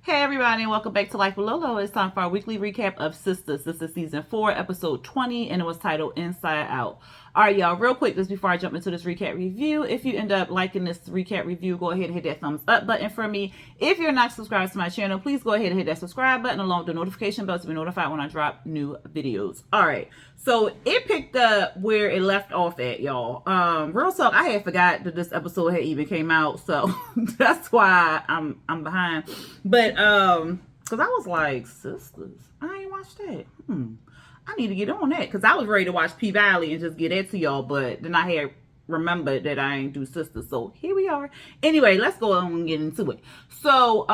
Hey everybody, and welcome back to Life with Lolo. It's time for our weekly recap of Sistas. This is season 4, episode 20, and it was titled Inside Out. All right, y'all, real quick, just before I jump into this recap review, if you end up liking this recap review, go ahead and hit that thumbs up button for me. If you're not subscribed to my channel, please go ahead and hit that subscribe button along with the notification bell to be notified when I drop new videos. All right, so it picked up where it left off at, y'all. Real talk, I had forgot that this episode had even came out, so that's why I'm behind. But because I was like, Sistas, I ain't watched that. I need to get on that because I was ready to watch P Valley and just get that to y'all, but then I had remembered that I ain't do Sistas, so here we are. Anyway, let's go on and get into it. So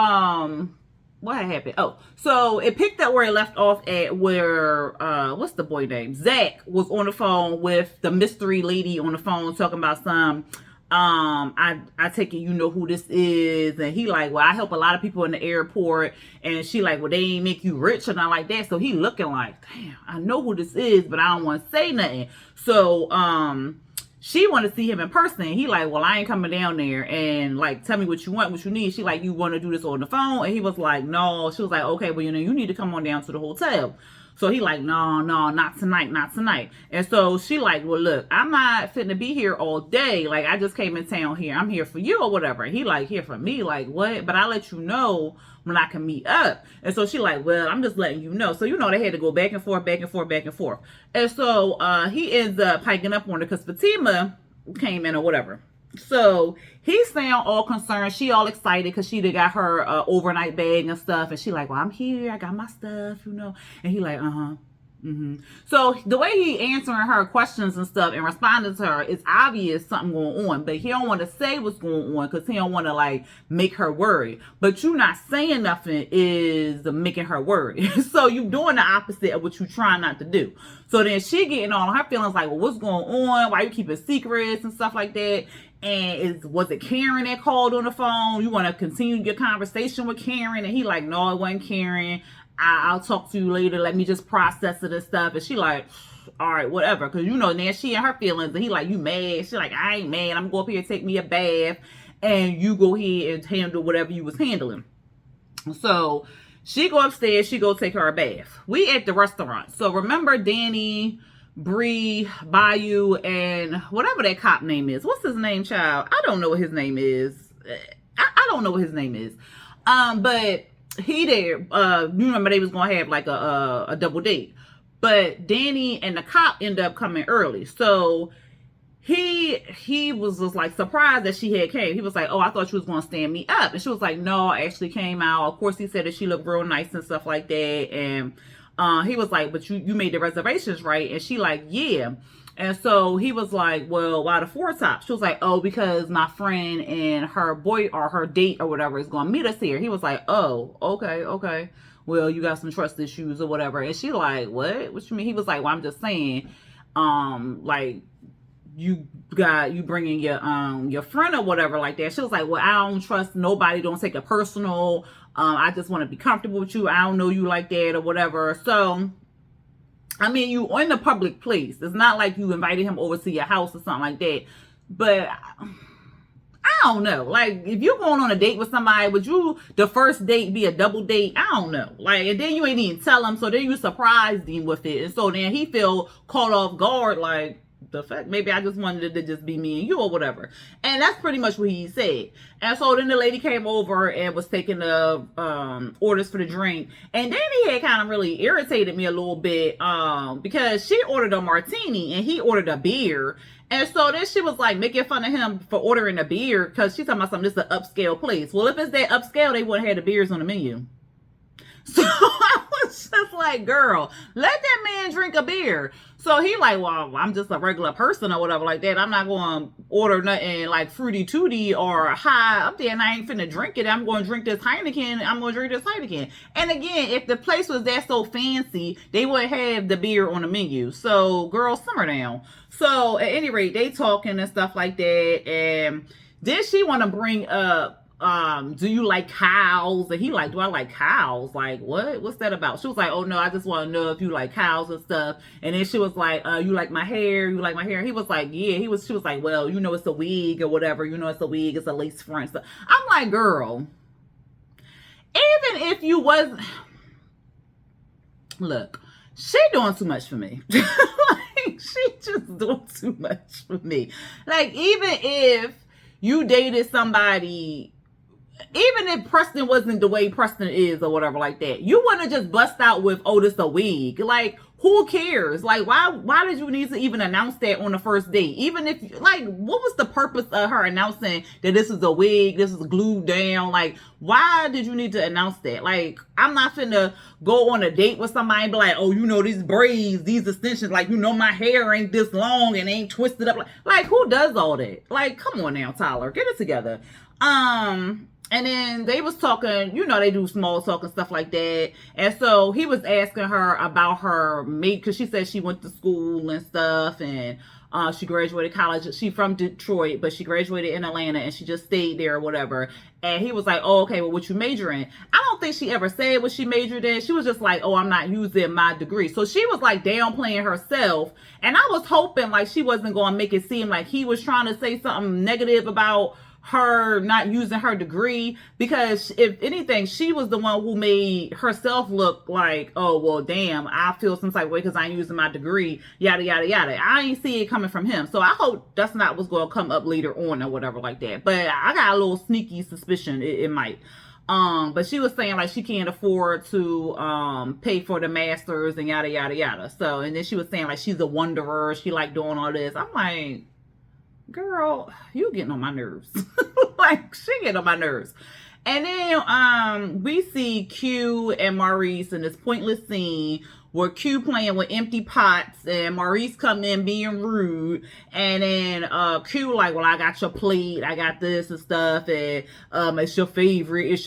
what had happened? Oh, so it picked up where it left off at where what's the boy name? Zach was on the phone with the mystery lady on the phone talking about some I take it you know who this is, and he like, well, I help a lot of people in the airport, and she like, well, they ain't make you rich or not like that. So he looking like, damn, I know who this is, but I don't want to say nothing. So she want to see him in person. He like, well, I ain't coming down there, and like, tell me what you want, what you need. She like, you want to do this on the phone? And he was like, no. She was like, okay, well, you need to come on down to the hotel. So he like, no, not tonight, not tonight. And so she like, well, look, I'm not fitting to be here all day. Like, I just came in town here. I'm here for you or whatever. And he like, here for me? Like, what? But I'll let you know when I can meet up. And so she like, well, I'm just letting you know. So, they had to go back and forth, back and forth, back and forth. And so he ends up hiking up on her because Fatima came in or whatever. So he sound all concerned. She all excited because she done got her overnight bag and stuff. And she like, well, I'm here. I got my stuff, And he like, So the way he answering her questions and stuff and responding to her, it's obvious something going on. But he don't want to say what's going on because he don't want to like make her worry. But you not saying nothing is making her worry. So you doing the opposite of what you trying not to do. So then she getting all her feelings like, well, what's going on? Why you keeping secrets and stuff like that? And was it Karen that called on the phone? You want to continue your conversation with Karen? And he like, no, it wasn't Karen. I'll talk to you later. Let me just process it and stuff. And she like, all right, whatever. Because, now she and her feelings. And he like, you mad? She like, I ain't mad. I'm going to go up here and take me a bath. And you go ahead and handle whatever you was handling. So she go upstairs. She go take her a bath. We at the restaurant. So remember Danny, Bree, Bayou, and whatever that cop name is. What's his name, child? I don't know what his name is. I don't know what his name is. But he there, you remember they was gonna have like a double date, but Danny and the cop end up coming early. So he was just like surprised that she had came. He was like, oh, I thought you was gonna stand me up. And she was like, no, I actually came out. Of course, he said that she looked real nice and stuff like that. And he was like, but you made the reservations, right? And she like, yeah. And so he was like, well, why the four top? She was like, oh, because my friend and her boy or her date or whatever is going to meet us here. He was like, oh, okay. Well, you got some trust issues or whatever. And she like, what? What you mean? He was like, well, I'm just saying, like, you bringing your friend or whatever like that. She was like, well, I don't trust nobody. Don't take it personal. I just want to be comfortable with you. I don't know you like that or whatever. So, I mean, you in the public place. It's not like you invited him over to your house or something like that. But I don't know. Like, if you're going on a date with somebody, would you, the first date be a double date? I don't know. Like, and then you ain't even tell him. So then you surprised him with it. And so then he feel caught off guard. Like, the fact, maybe I just wanted it to just be me and you or whatever. And that's pretty much what he said. And so then the lady came over and was taking the orders for the drink. And then he had kind of really irritated me a little bit because she ordered a martini and he ordered a beer. And so then she was like making fun of him for ordering a beer because she's talking about something, this is an upscale place. Well, if it's that upscale, they wouldn't have the beers on the menu. So I was just like, girl, let that man drink a beer. So he like, well, I'm just a regular person or whatever like that. I'm not going to order nothing like Fruity Tooty or high up there, and I ain't finna drink it. I'm going to drink this Heineken. I'm going to drink this Heineken. And again, if the place was that so fancy, they would have the beer on the menu. So, girl, simmer down. So, at any rate, they talking and stuff like that. And then she want to bring up, do you like cows? And he like, do I like cows? Like, what's that about? She was like, oh no, I just want to know if you like cows and stuff. And then she was like, you like my hair? You like my hair? He was like, yeah. She was like, well, it's a wig or whatever. It's a wig. It's a lace front. So I'm like, girl, even if you wasn't, look, she doing too much for me. Like, she just doing too much for me. Like, even if you dated somebody, even if Preston wasn't the way Preston is or whatever like that, you wouldn't have just bust out with, oh, this a wig. Like, who cares? Like, why did you need to even announce that on the first date? Even if, like, what was the purpose of her announcing that this is a wig, this is glued down? Like, why did you need to announce that? Like, I'm not finna go on a date with somebody and be like, oh, you know, these braids, these extensions, like, you know, my hair ain't this long and ain't twisted up. Like, who does all that? Like, come on now, Tyler, get it together. And then they was talking, you know, they do small talk and stuff like that. And so he was asking her about her mate, because she said she went to school and stuff, and she graduated college. She from Detroit, but she graduated in Atlanta, and she just stayed there or whatever. And he was like, oh, okay, well, what you major in? I don't think she ever said what she majored in. She was just like, oh, I'm not using my degree. So she was like downplaying herself. And I was hoping like she wasn't going to make it seem like he was trying to say something negative about her not using her degree, because if anything, she was the one who made herself look like, oh, well, damn, I feel some type of way because I ain't using my degree, yada, yada, yada. I ain't see it coming from him. So I hope that's not what's going to come up later on or whatever like that. But I got a little sneaky suspicion it might. But she was saying like she can't afford to pay for the masters and yada, yada, yada. So, and then she was saying like she's a wanderer. She like doing all this. I'm like, girl, you getting on my nerves. Like, she getting on my nerves. And then we see Q and Maurice in this pointless scene where Q playing with empty pots and Maurice come in being rude, and then Q like, well, I got your plate, I got this and stuff, and it's your favorite, and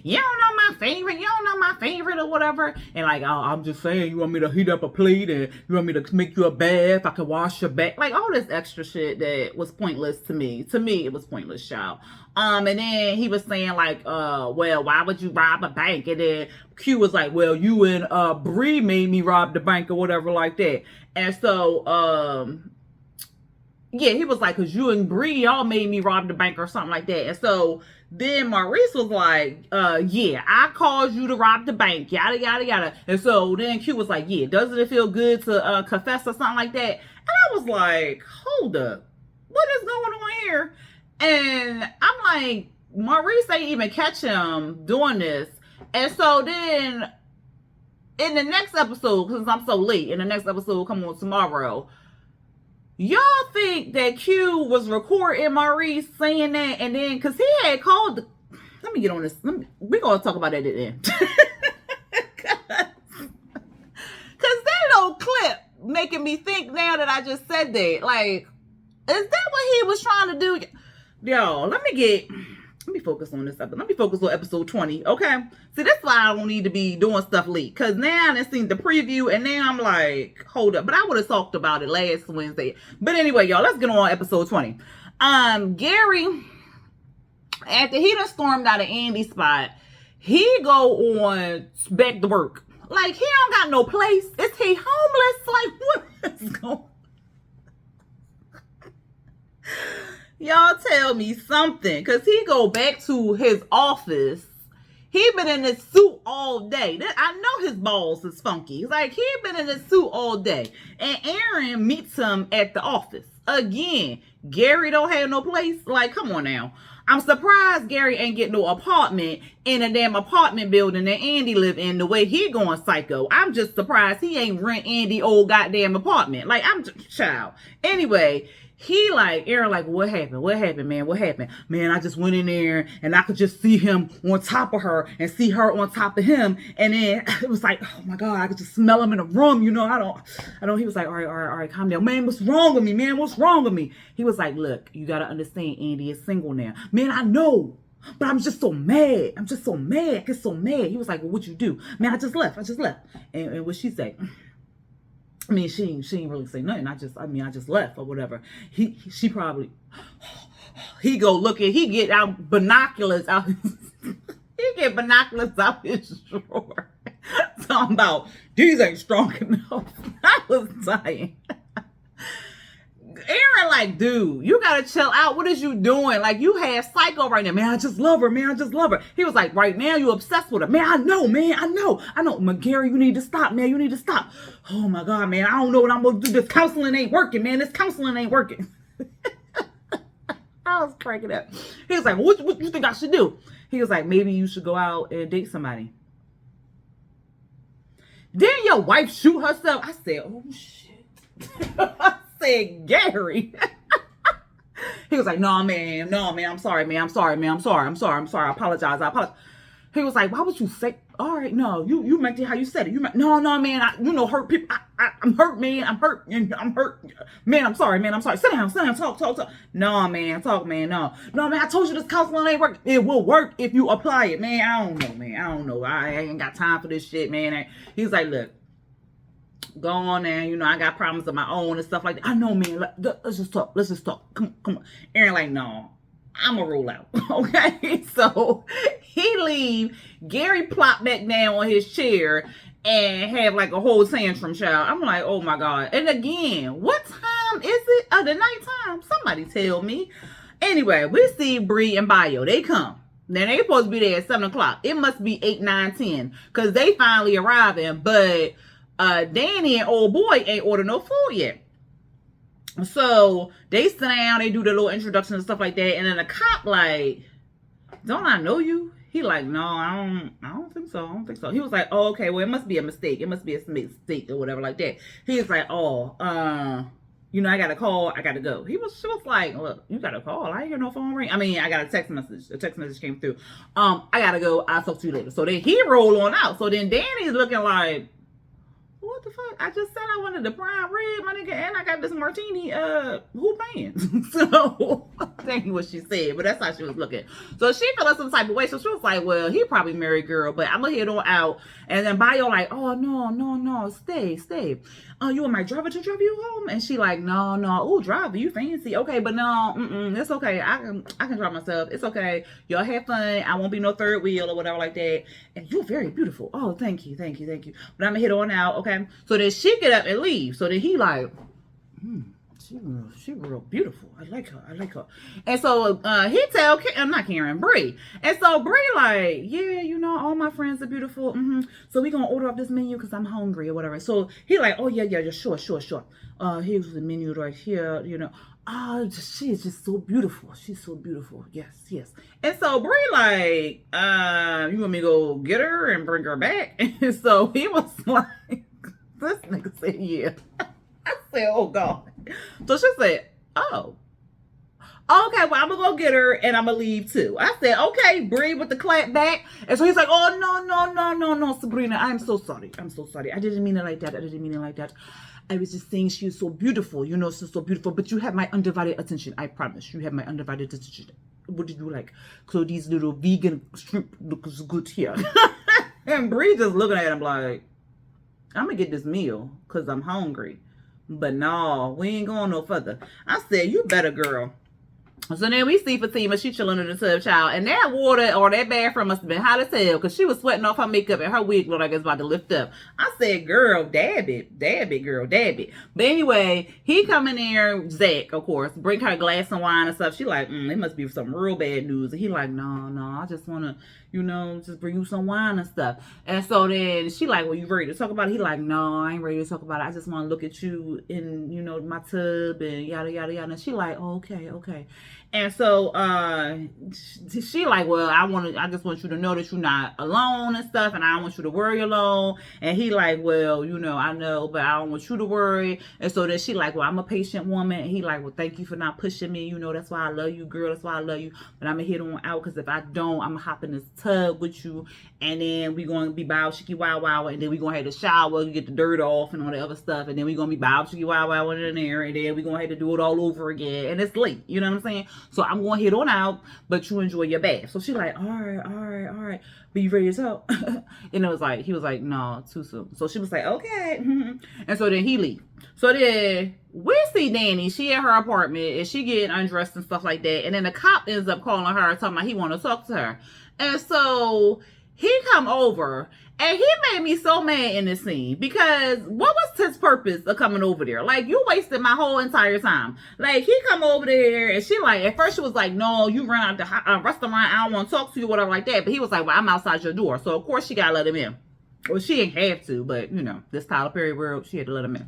you don't know my favorite or whatever. And like, oh, I'm just saying, you want me to heat up a plate and you want me to make you a bath, I can wash your back, like all this extra shit that was pointless to me. To me, it was pointless, child. And then he was saying like, well, why would you rob a bank? And then Q was like, well, you and Bree made me rob the bank or whatever like that. And so yeah, he was like, cause you and Bree y'all made me rob the bank or something like that. And so then Maurice was like, yeah, I caused you to rob the bank, yada, yada, yada. And so then Q was like, yeah, doesn't it feel good to confess or something like that? And I was like, hold up, what is going on here? And I'm like, Maurice ain't even catch him doing this. And so then in the next episode, because I'm so late, in the next episode will come on tomorrow, y'all think that Q was recording Maurice saying that, and then because he had called let me get on this, we're gonna talk about that at the end. Because that little clip making me think now that I just said that, like, is that what he was trying to do? Y'all, let me focus on this episode. Let me focus on episode 20, okay? See, that's why I don't need to be doing stuff late. Because now I've seen the preview, and now I'm like, hold up. But I would have talked about it last Wednesday. But anyway, y'all, let's get on episode 20. Gary, after he done stormed out of Andy's spot, he go on back to work. Like, he don't got no place. Is he homeless? Like, what is going on? Y'all tell me something, because he go back to his office. He been in his suit all day. I know his balls is funky. Like, he been in his suit all day. And Aaron meets him at the office. Again, Gary don't have no place. Like, come on now. I'm surprised Gary ain't get no apartment in a damn apartment building that Andy live in the way he going psycho. I'm just surprised he ain't rent Andy old goddamn apartment. Like, I'm just, child. Anyway, he like, Aaron like, what happened? What happened, man? What happened? Man, I just went in there and I could just see him on top of her and see her on top of him. And then it was like, oh my God, I could just smell him in the room. You know, I don't, he was like, all right, calm down. Man, what's wrong with me, man? What's wrong with me? He was like, look, you got to understand, Andy is single now. Man, I know, but I'm just so mad. I get so mad. He was like, well, what'd you do? Man, I just left. And what she say? I mean, she ain't really say nothing. I just left or whatever. She probably, he go looking, he get out binoculars out. He get binoculars out his drawer. Talking about, these ain't strong enough. I was dying. Aaron, like, dude, you gotta chill out. What is you doing? Like, you have psycho right now. Man, I just love her. Man, I just love her. He was like, right now, you obsessed with her. Man, I know, man. I know. Gary, you need to stop, man. You need to stop. Oh, my God, man. I don't know what I'm gonna do. This counseling ain't working, man. This counseling ain't working. I was cracking up. He was like, what you think I should do? He was like, maybe you should go out and date somebody. Didn't your wife shoot herself? I said, oh, shit. I said, Gary. He was like, no, man, I'm sorry, man. I apologize. He was like, why would you say, all right, no, you meant it how you said it. No, man, hurt people. I'm hurt, man. I'm hurt. Man, I'm sorry. Sit down, talk. No, man, no, man, I told you this counseling ain't work. It will work if you apply it, man. I don't know. I ain't got time for this shit, man. He's like, look, go on and, I got problems of my own and stuff like that. I know, man. Let's just talk. Come on. Aaron like, no, I'm going to roll out. Okay. So he leave. Gary plopped back down on his chair and have like a whole tantrum, child. I'm like, oh my God. And again, what time is it? The nighttime? Somebody tell me. Anyway, we see Bree and Bayo. They come. Now they supposed to be there at 7 o'clock. It must be 8, 9, 10. Because they finally arriving. But Danny and old boy ain't ordered no food yet. So they sit down, they do the little introduction and stuff like that. And then the cop like, don't I know you? He like, no, I don't think so. He was like, oh, okay, well, it must be a mistake. It must be a mistake or whatever like that. He was like, oh, I got a call. I got to go. She was like, look, you got a call. I ain't hear no phone ring. I mean, I got a text message. A text message came through. I got to go. I'll talk to you later. So then he roll on out. So then Danny's looking like, what the fuck? I just said I wanted the prime rib, my nigga, and I got this martini. Who paying? So that ain't what she said, but that's how she was looking. So she felt some type of way. So she was like, well, he probably married girl, but I'm gonna head on out. And then Bayo like, oh no, stay. You want my driver to drive you home? And she like, no. Oh, driver, you fancy? Okay, but no, it's okay. I can drive myself. It's okay. Y'all have fun. I won't be no third wheel or whatever like that. And you're very beautiful. Oh, thank you. But I'm gonna head on out. Okay. So then she get up and leave. So then he like, she real beautiful. I like her. And so he tell Bree. And so Bree like, yeah, all my friends are beautiful. So we gonna order up this menu because I'm hungry or whatever. So he like, oh yeah, sure. Here's the menu right here. She is just so beautiful. She's so beautiful. Yes. And so Bree like, you want me to go get her and bring her back? And so he was like, this nigga said, yeah. I said, oh God. So she said, oh. Okay, well, I'm going to go get her and I'm going to leave too. I said, okay, Bree with the clap back. And so he's like, oh, no, Sabrina. I'm so sorry. I didn't mean it like that. I was just saying she is so beautiful. She's so beautiful. But you have my undivided attention. I promise. You have my undivided attention. What did you like? Claudie's little vegan shrimp looks good here. And Bree just looking at him like, I'm going to get this meal because I'm hungry. But no, we ain't going no further. I said, you better, girl. So then we see Fatima, she chilling in the tub, child. And that water or that bathroom must have been hot as hell because she was sweating off her makeup and her wig looked like it's about to lift up. I said, girl, dab it, girl, dab it. But anyway, he come in there, Zach, of course, bring her a glass of wine and stuff. She like, it must be some real bad news. And he like, no, I just want to, just bring you some wine and stuff. And so then she like, well, you ready to talk about it? He like, no, I ain't ready to talk about it. I just want to look at you in, my tub and yada, yada, yada. And she like, oh, okay. And so she like, well, I just want you to know that you're not alone and stuff, and I don't want you to worry alone. And he like, well, I know, but I don't want you to worry. And so then she like, well, I'm a patient woman. And he like, well, thank you for not pushing me. That's why I love you, girl. That's why I love you. But I'm gonna hit on out because if I don't, I'm gonna hop in this tub with you, and then we gonna be bow chicky wow, and then we gonna have to shower, get the dirt off and all the other stuff, and then we gonna be bow chicky wow in there, and then we gonna have to do it all over again, and it's late. You know what I'm saying? So I'm going to head on out, but you enjoy your bath. So she like, all right. But you ready to talk? And he was like, no, too soon. So she was like, okay. And so then he leave. So then we see Danny. She at her apartment and she getting undressed and stuff like that. And then the cop ends up calling her, talking about he want to talk to her. And so he come over And he made me so mad in this scene because what was his purpose of coming over there? Like, you wasted my whole entire time. Like, he come over there and she like, at first she was like, no, you run out the restaurant. I don't want to talk to you, whatever like that. But he was like, well, I'm outside your door. So, of course, she got to let him in. Well, she didn't have to, but, you know, this Tyler Perry world, she had to let him in.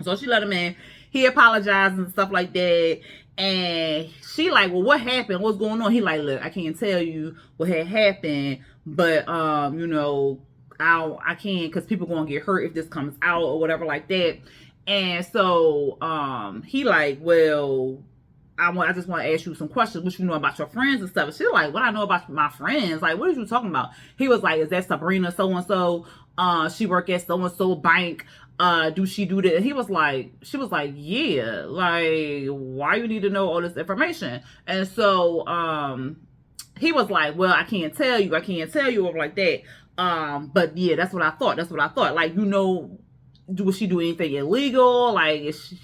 So, she let him in. He apologized and stuff like that. And she like, well, what happened? What's going on? He like, look, I can't tell you what had happened. But, you know, I can't because people gonna get hurt if this comes out or whatever like that. And so he like, well, I just want to ask you some questions. What you know about your friends and stuff? And she's like, what I know about my friends? Like, what are you talking about? He was like, is that Sabrina so and so? She work at so and so bank. Do she do that? And she was like, yeah. Like, why you need to know all this information? And so he was like, well, I can't tell you, or like that. But yeah, that's what I thought. Like, you know, was she do anything illegal? Like, is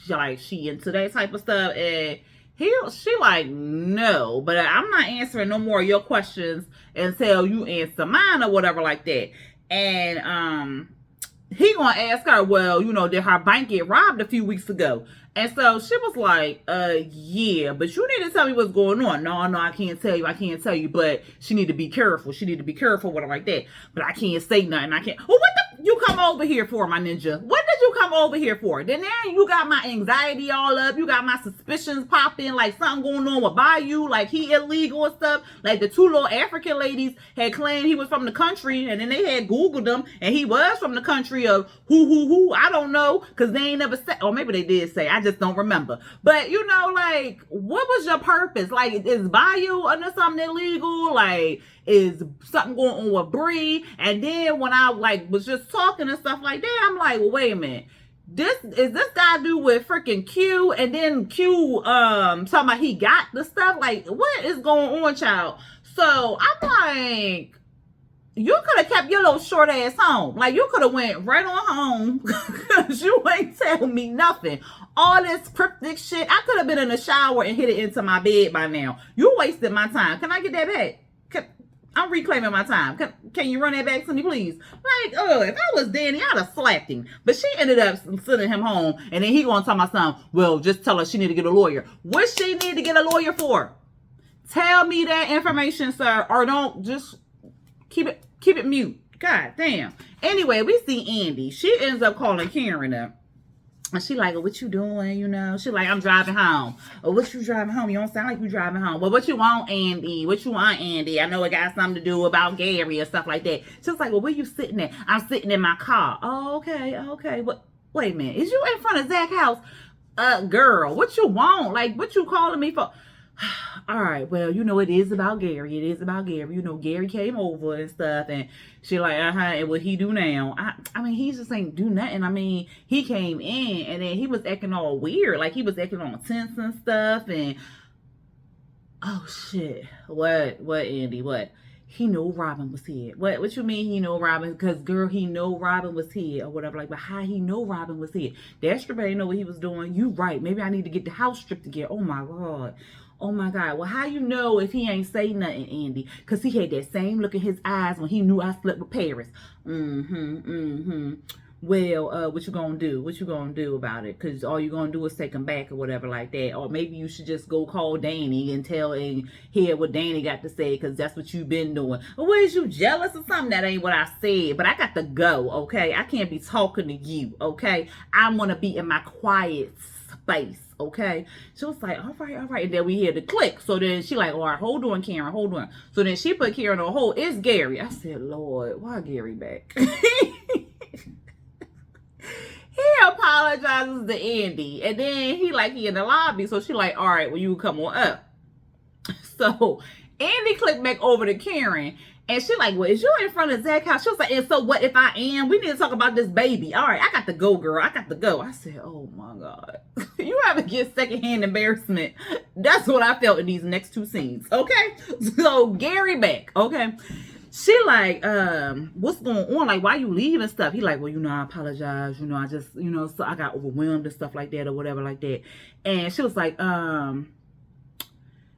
she into that type of stuff? And she like, no, but I'm not answering no more of your questions until you answer mine or whatever like that. And he gonna ask her, well, you know, did her bank get robbed a few weeks ago? And so she was like, yeah, but you need to tell me what's going on. No, I can't tell you, but she need to be careful. Whatever like that. But I can't say nothing. Well, what the you come over here for, my ninja? What did you come over here for? Then you got my anxiety all up. You got my suspicions popping, like something going on with Bayou, like he illegal and stuff. Like the two little African ladies had claimed he was from the country, and then they had Googled him, and he was from the country of who, I don't know, because they ain't never said, or maybe they did say, I just don't remember. But, you know, like, what was your purpose? Like, is Bayou under something illegal? Like, is something going on with Bree? And then when I, like, was just talking and stuff like that, I'm like, well, wait a minute. This guy do with freaking Q, and then Q talking about he got the stuff? Like, what is going on, child? So I'm like, you could have kept your little short ass home. Like, you could have went right on home because you ain't tell me nothing. All this cryptic shit, I could have been in the shower and hit it into my bed by now. You wasted my time. Can I get that back? I'm reclaiming my time. Can you run that back to me, please? Like, if I was Danny, I'd have slapped him. But she ended up sending him home, and then he gonna tell my son, well, just tell her she need to get a lawyer. What she need to get a lawyer for? Tell me that information, sir, or don't. Just keep it mute. God damn. Anyway, we see Andy. She ends up calling Karen up. And she like, what you doing, you know? She like, I'm driving home. What you driving home? You don't sound like you driving home. Well, what you want, Andy? I know it got something to do about Gary or stuff like that. She's like, well, where you sitting at? I'm sitting in my car. Oh, okay. Wait a minute. Is you in front of Zach's house? Girl, what you want? Like, what you calling me for? All right, well, you know, it is about Gary. You know, Gary came over and stuff, and she like, and what he do now? I mean, he just ain't do nothing. I mean, he came in, and then he was acting all weird. Like, he was acting on tense and stuff, and, oh, shit. What, Andy, what? He know Robin was here. What you mean he know Robin? Because, girl, he know Robin was here or whatever. Like, but how he know Robin was here? That stripper ain't know what he was doing. You right. Maybe I need to get the house stripped again. Oh, my God. Well, how you know if he ain't say nothing, Andy? Because he had that same look in his eyes when he knew I slept with Paris. Well, what you gonna do about it? Because all you gonna do is take him back or whatever like that. Or maybe you should just go call Danny and tell and hear what Danny got to say, because that's what you've been doing. Or is you jealous or something? That ain't what I said. But I got to go, okay? I can't be talking to you, okay? I want to be in my quiet space, okay? She was like, all right. And then we hear the click. So then she like, all right, hold on, Karen, hold on. So then she put Karen on hold. It's Gary. I said, Lord, why Gary back? He apologizes to Andy, and then he in the lobby. So she like, all right, well, you come on up. So Andy clicked back over to Karen, and she like, well, is you in front of Zach's house? She was like, and so what if I am? We need to talk about this baby. All right, I got to go, girl. I got to go. I said, oh my God. You ever get secondhand embarrassment? That's what I felt in these next two scenes. Okay. So Gary back. Okay. She like, what's going on? Like, why you leaving stuff? He like, well, you know, I apologize. You know, I just, you know, so I got overwhelmed and stuff like that or whatever like that. And she was like,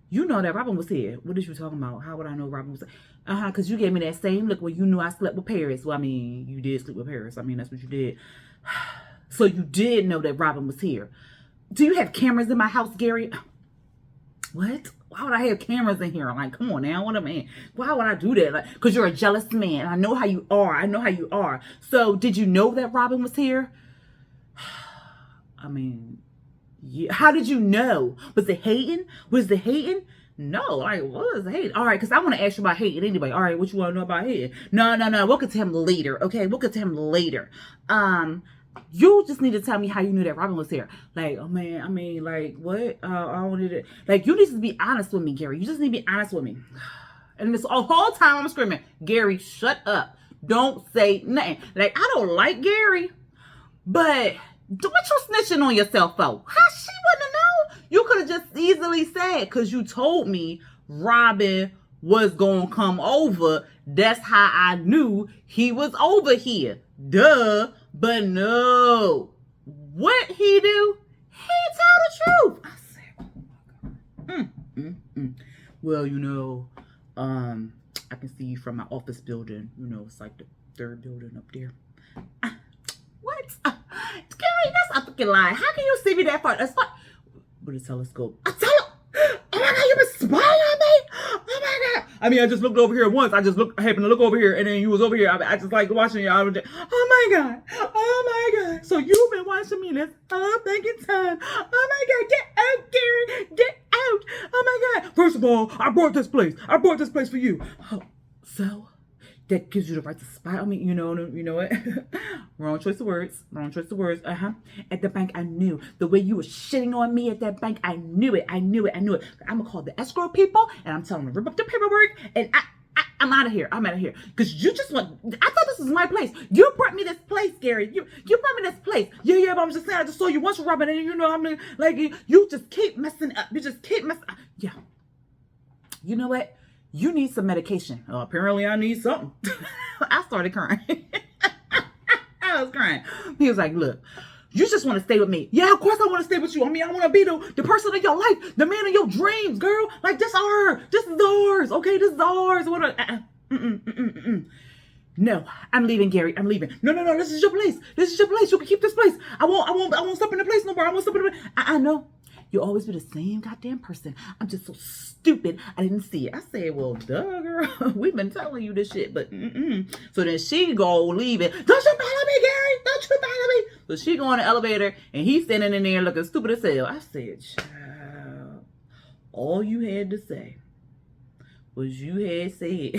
you know that Robin was here. What is you talking about? How would I know Robin was here? Because you gave me that same look when you knew I slept with Paris. Well, I mean, you did sleep with Paris. I mean, that's what you did. So you did know that Robin was here. Do you have cameras in my house, Gary? What? Why would I have cameras in here? Like, come on now. What I mean? Why would I do that? Like, because you're a jealous man. I know how you are. I know how you are. So did you know that Robin was here? I mean, yeah. How did you know? Was it hating? Was it hating? No, like, what is hate? All right, because I want to ask you about hating anyway. All right, what you want to know about hating? No. We'll get to him later, okay? We'll get to him later. You just need to tell me how you knew that Robin was here. Like, oh man, I mean, like, what? I wanted to, like, you need to be honest with me, Gary. You just need to be honest with me. And this whole time I'm screaming, Gary, shut up. Don't say nothing. Like, I don't like Gary, but what you snitching on yourself for? How she wouldn't know? You could have just easily said, because you told me Robin was going to come over. That's how I knew he was over here. Duh. But no. What he do? He told the truth. I said, oh my God. Well, you know, I can see you from my office building. You know, it's like the third building up there. What? Gary, that's a fucking lie. How can you see me that far? That's far. With a telescope. A telescope? Oh my God, you been spying on me? Oh my God. I mean, I just looked over here once. I happened to look over here, and then you was over here. I just like watching you. Oh my God. Oh my God. So you've been watching me this whole fucking time. Oh my God. Get out, Gary. Get out. Oh my God. First of all, I bought this place. I bought this place for you. Oh, so that gives you the right to spy on me. You know what? Wrong choice of words. Wrong choice of words. At the bank, I knew. The way you were shitting on me at that bank, I knew it. I'm going to call the escrow people, and I'm telling them to rip up the paperwork, and I'm out of here. I'm out of here. Because you just want, I thought this was my place. You brought me this place, Gary. You brought me this place. Yeah, but I'm just saying, I just saw you once, Robin, and you know, I'm like, you just keep messing up. You just keep messing up. Yeah. You know what? You need some medication. Oh, apparently I need something. I started crying. I was crying. He was like, look, you just want to stay with me. Yeah, of course I want to stay with you. I mean, I want to be the person of your life, the man of your dreams, girl. Like, this ours. This is ours. Okay, this is ours. No, I'm leaving, Gary. I'm leaving. No. This is your place. This is your place. You can keep this place. I won't step in the place no more. I won't step in the place. I know. You always be the same goddamn person. I'm just so stupid. I didn't see it. I said, well, duh, girl. We've been telling you this shit, but So then she go leave it. Don't you bother me, Gary. Don't you bother me. So she go in the elevator, and he's standing in there looking stupid as hell. I said, child, all you had to say was you had said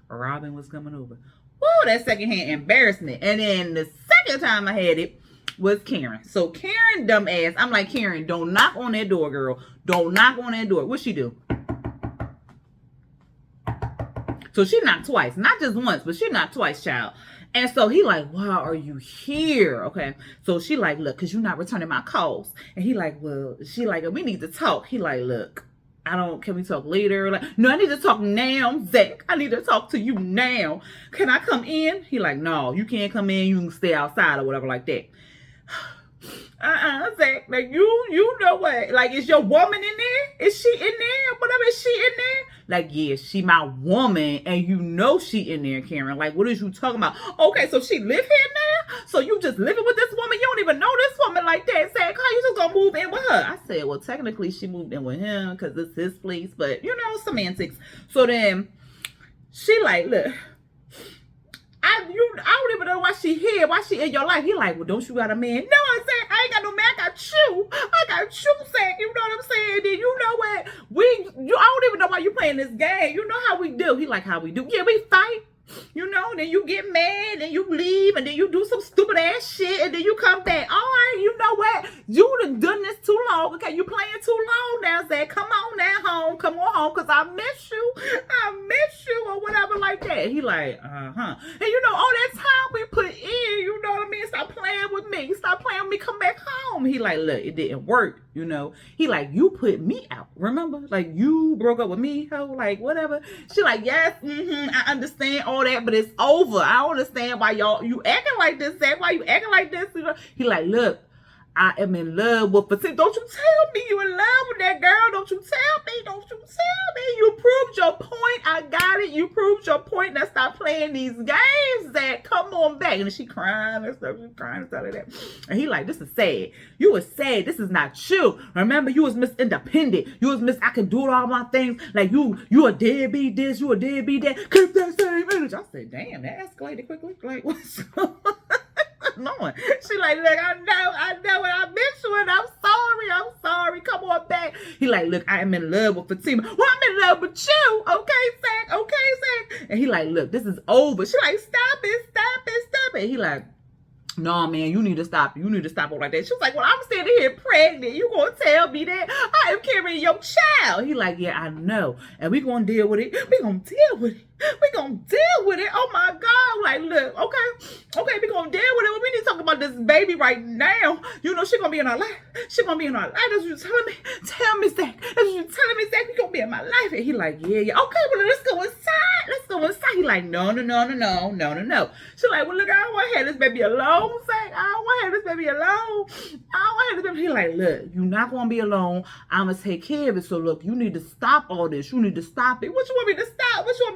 Robin was coming over. Whoa, that secondhand embarrassment. And then the second time I had it was Karen. So Karen, dumbass, I'm like, Karen, don't knock on that door, girl. Don't knock on that door. What'd she do? So she knocked twice. Not just once, but she knocked twice, child. And so he like, why are you here? Okay. So she like, look, because you're not returning my calls. And he like, well, she like, we need to talk. He like, look, can we talk later? Like, no, I need to talk now, Zach. I need to talk to you now. Can I come in? He like, no, you can't come in. You can stay outside or whatever like that. Zach, like, you know what? Like, is your woman in there? Is she in there? Whatever, is she in there? Like, yeah, she my woman, and you know she in there, Karen. Like, what is you talking about? Okay, so she live here now? So you just living with this woman? You don't even know this woman like that. Zach, how you just gonna move in with her? I said, well, technically she moved in with him because it's his place, but you know, semantics. So then she like, look, I don't even know why she here, why she in your life. He like, well, don't you got a man? No, I said, I ain't got no man. I got you. Zach. You know what I'm saying? Then you know what? I don't even know why you playing this game. You know how we do. He like, how we do? Yeah, we fight. You know, then you get mad, and you leave, and then you do some stupid ass shit, and then you come back. All right, you know what? You done this too long. Okay, you playing too long now, Zach. Come on now, home. Come on home, because I miss you. Or whatever like that. He like, And you know, all that time we put in, you know what I mean? Stop playing with me. Come back home. He like, look, it didn't work, you know? He like, you put me out, remember? Like, you broke up with me, ho? Like, whatever. She like, yes, I understand all that, but it's over. I don't understand why you acting like this, Zach. Why you acting like this? He like, look, I am in love with Fatima. Don't you tell me you in love with that girl. Don't you tell me. Don't you tell me. You proved your point. I got it. You proved your point. Now stop playing these games, Zach. Come on back. And she crying and stuff. She's crying and stuff like that. And he like, this is sad. You was sad. This is not you. Remember, you was Miss Independent. You was Miss I can do all my things. Like you a deadbeat this. You a deadbeat that. Keep that same energy. I said, damn, that escalated quickly. Like, what's on? She like, look, I know what I missed you and I'm sorry. Come on back. He like, look, I am in love with Fatima. Well, I'm in love with you. Okay, Zach. And he like, look, this is over. She like, stop it. He like, no, man, you need to stop. You need to stop it like that. She was like, well, I'm standing here pregnant. You gonna tell me that I am carrying your child? He like, yeah, I know. And we gonna deal with it. We gonna deal with it. Oh my God. Like, look, okay, we gonna deal with it. We need to talk about this baby right now. You know, she gonna be in our life. That's what you telling me. Tell me, Zach. That's what you telling me, Zach. You gonna be in my life. And he like, yeah. Okay, well, let's go inside. He like, no. She like, well, look, I don't want to have this baby alone, Zach. I don't want to have this baby alone. He like, look, you're not gonna be alone. I'ma take care of it. So look, you need to stop all this. You need to stop it. What you want me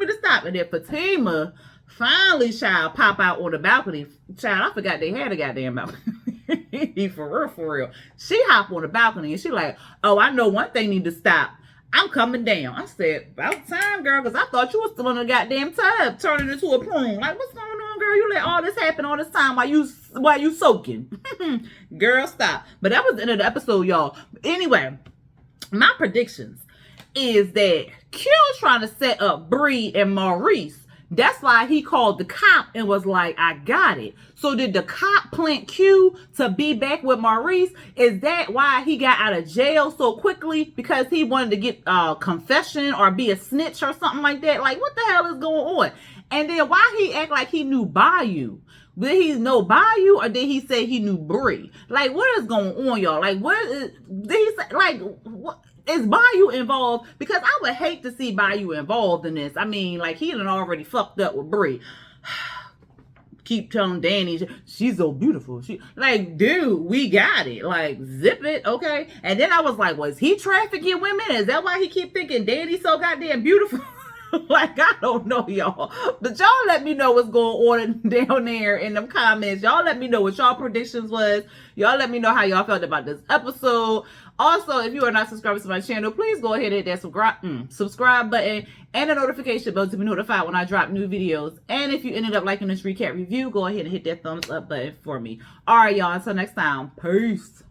to stop? And then Fatima finally, child, pop out on the balcony. Child, I forgot they had a goddamn balcony. For real. She hop on the balcony and she like, oh, I know one thing need to stop. I'm coming down. I said, about time, girl, because I thought you was still in the goddamn tub turning into a prune. Like, what's going on, girl? You let all this happen all this time while you soaking. Girl, stop. But that was the end of the episode, y'all. Anyway, my predictions is that Q's trying to set up Bree and Maurice. That's why he called the cop and was like, I got it. So did the cop plant Q to be back with Maurice? Is that why he got out of jail so quickly? Because he wanted to get a confession or be a snitch or something like that? Like, what the hell is going on? And then why he act like he knew Bayou? Did he know Bayou or did he say he knew Bree? Like, what is going on, y'all? Like, did he say, like, what? Is Bayou involved? Because I would hate to see Bayou involved in this. I mean, like, he done already fucked up with Bree. Keep telling Danny, she's so beautiful. She like, dude, we got it. Like, zip it, okay? And then I was like, was he trafficking women? Is that why he keep thinking Danny's so goddamn beautiful? Like, I don't know, y'all. But y'all let me know what's going on down there in them comments. Y'all let me know what y'all predictions was. Y'all let me know how y'all felt about this episode. Also, if you are not subscribed to my channel, please go ahead and hit that subscribe button and the notification bell to be notified when I drop new videos. And if you ended up liking this recap review, go ahead and hit that thumbs up button for me. All right, y'all. Until next time. Peace.